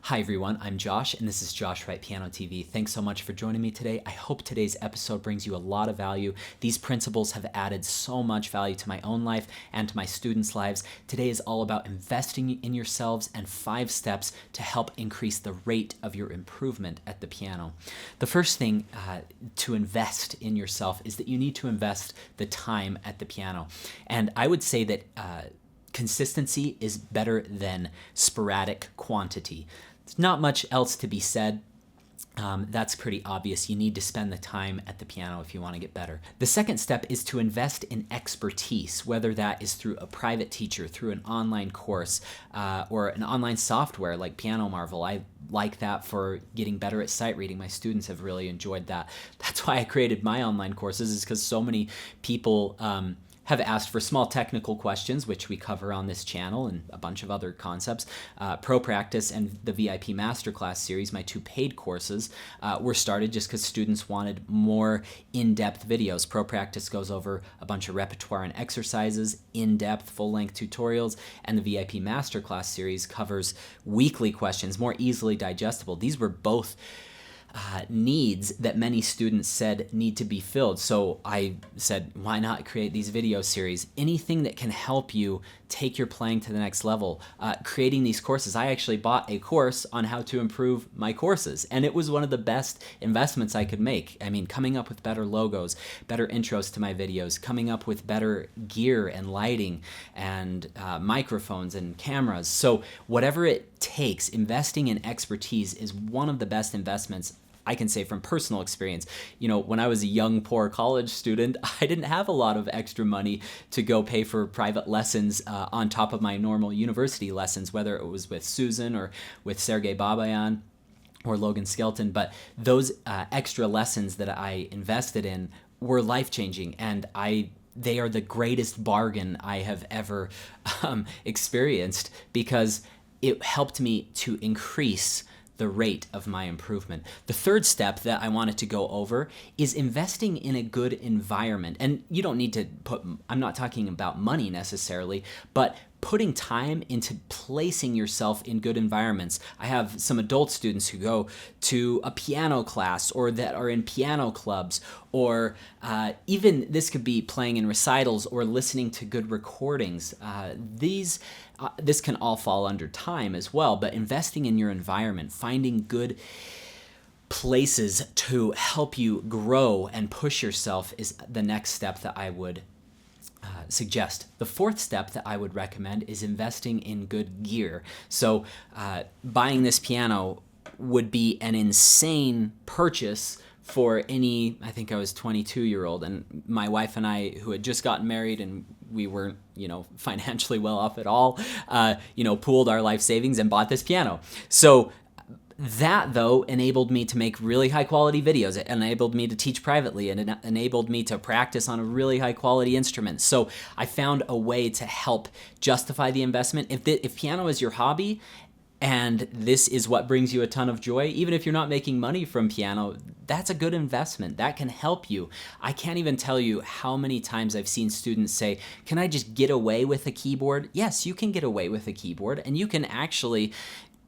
Hi everyone, I'm Josh, and this is Josh Wright Piano TV. Thanks so much for joining me today. I hope today's episode brings you a lot of value. These principles have added so much value to my own life and to my students' lives. Today is all about investing in yourselves and 5 steps to help increase the rate of your improvement at the piano. The first thing to invest in yourself is that you need to invest the time at the piano. And I would say that consistency is better than sporadic quantity. There's not much else to be said. That's pretty obvious. You need to spend the time at the piano if you want to get better. The second step is to invest in expertise, whether that is through a private teacher, through an online course, or an online software like Piano Marvel. I like that for getting better at sight reading. My students have really enjoyed that. That's why I created my online courses, is because so many people have asked for small technical questions, which we cover on this channel, and a bunch of other concepts. Pro Practice and the VIP Masterclass series, my 2 paid courses, were started just because students wanted more in-depth videos. Pro Practice goes over a bunch of repertoire and exercises, in-depth, full-length tutorials, and the VIP Masterclass series covers weekly questions, more easily digestible. These were both needs that many students said need to be filled. So I said, why not create these video series? Anything that can help you take your playing to the next level. Creating these courses, I actually bought a course on how to improve my courses, and it was one of the best investments I could make. I mean, coming up with better logos, better intros to my videos, coming up with better gear and lighting and microphones and cameras. So whatever it takes, investing in expertise is one of the best investments I can say from personal experience. You know, when I was a young, poor college student, I didn't have a lot of extra money to go pay for private lessons on top of my normal university lessons, whether it was with Susan or with Sergei Babayan or Logan Skelton. But those extra lessons that I invested in were life-changing, and they are the greatest bargain I have ever experienced, because it helped me to increase the rate of my improvement. The third step that I wanted to go over is investing in a good environment. And you don't need to I'm not talking about money necessarily, but putting time into placing yourself in good environments. I have some adult students who go to a piano class or that are in piano clubs, or even this could be playing in recitals or listening to good recordings. This can all fall under time as well, but investing in your environment, finding good places to help you grow and push yourself is the next step that I would suggest. The fourth step that I would recommend is investing in good gear. So buying this piano would be an insane purchase for any, I think I was 22-year-old, and my wife and I, who had just gotten married and we weren't, financially well off at all, pooled our life savings and bought this piano. So that, though, enabled me to make really high-quality videos. It enabled me to teach privately, and it enabled me to practice on a really high-quality instrument. So I found a way to help justify the investment. If piano is your hobby, and this is what brings you a ton of joy, even if you're not making money from piano, that's a good investment. That can help you. I can't even tell you how many times I've seen students say, can I just get away with a keyboard? Yes, you can get away with a keyboard, and you can actually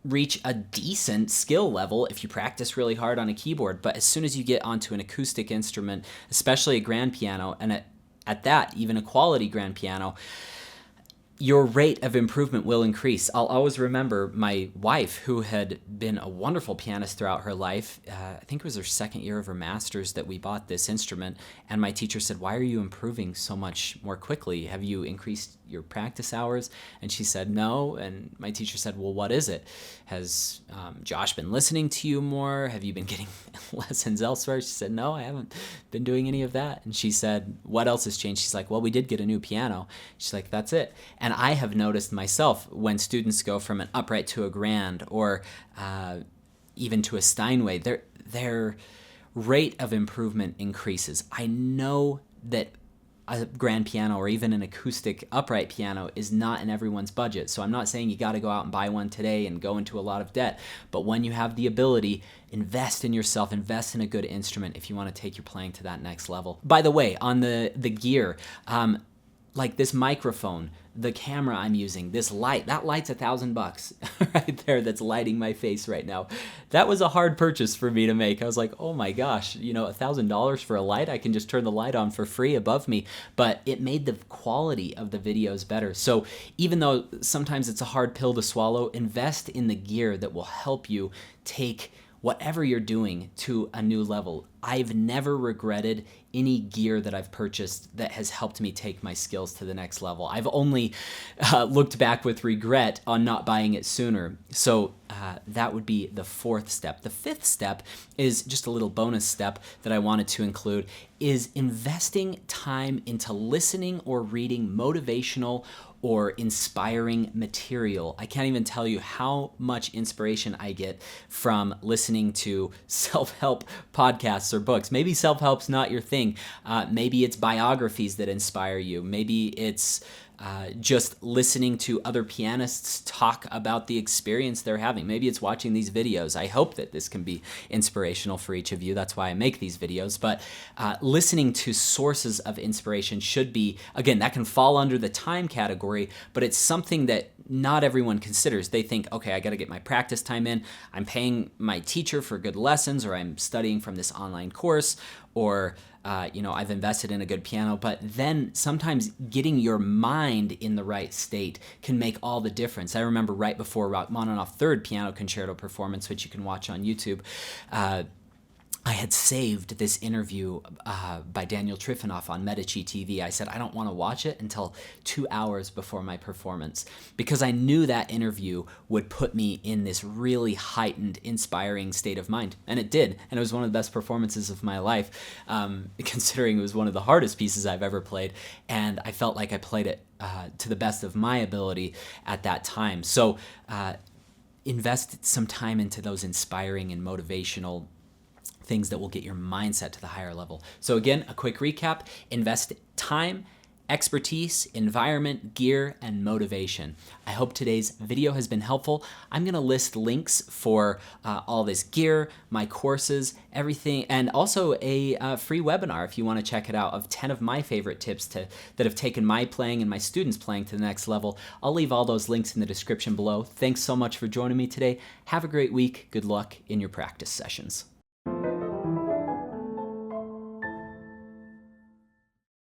reach a decent skill level if you practice really hard on a keyboard. But as soon as you get onto an acoustic instrument, especially a grand piano, and at that, even a quality grand piano, your rate of improvement will increase. I'll always remember my wife, who had been a wonderful pianist throughout her life. I think it was her second year of her master's that we bought this instrument. And my teacher said, why are you improving so much more quickly? Have you increased your practice hours? And she said, no. And my teacher said, well, what is it? Has Josh been listening to you more? Have you been getting lessons elsewhere? She said, no, I haven't been doing any of that. And she said, what else has changed? She's like, well, we did get a new piano. She's like, that's it. And I have noticed myself when students go from an upright to a grand, or even to a Steinway, their rate of improvement increases. I know that a grand piano or even an acoustic upright piano is not in everyone's budget. So I'm not saying you got to go out and buy one today and go into a lot of debt. But when you have the ability, invest in yourself, invest in a good instrument if you want to take your playing to that next level. By the way, on the gear, like this microphone, the camera I'm using, this light, that light's $1,000 right there that's lighting my face right now. That was a hard purchase for me to make. I was like, oh my gosh, $1,000 for a light? I can just turn the light on for free above me. But it made the quality of the videos better. So even though sometimes it's a hard pill to swallow, invest in the gear that will help you take whatever you're doing to a new level. I've never regretted any gear that I've purchased that has helped me take my skills to the next level. I've only looked back with regret on not buying it sooner. So that would be the fourth step. The fifth step is just a little bonus step that I wanted to include, is investing time into listening or reading motivational or inspiring material. I can't even tell you how much inspiration I get from listening to self-help podcasts or books. Maybe self-help's not your thing. Maybe it's biographies that inspire you. Maybe it's just listening to other pianists talk about the experience they're having. Maybe it's watching these videos. I hope that this can be inspirational for each of you. That's why I make these videos. But listening to sources of inspiration should be, again, that can fall under the time category, but it's something that not everyone considers. They think, okay, I got to get my practice time in. I'm paying my teacher for good lessons, or I'm studying from this online course, or I've invested in a good piano. But then sometimes getting your mind in the right state can make all the difference. I remember right before Rachmaninoff's third piano concerto performance, which you can watch on YouTube, I had saved this interview by Daniel Trifanoff on Medici TV. I said, I don't want to watch it until 2 hours before my performance, because I knew that interview would put me in this really heightened, inspiring state of mind. And it did. And it was one of the best performances of my life, considering it was one of the hardest pieces I've ever played. And I felt like I played it to the best of my ability at that time. So invest some time into those inspiring and motivational things that will get your mindset to the higher level. So again, a quick recap: invest time, expertise, environment, gear, and motivation. I hope today's video has been helpful. I'm going to list links for all this gear, my courses, everything, and also a free webinar if you want to check it out, of 10 of my favorite tips that have taken my playing and my students' playing to the next level. I'll leave all those links in the description below. Thanks so much for joining me today. Have a great week. Good luck in your practice sessions.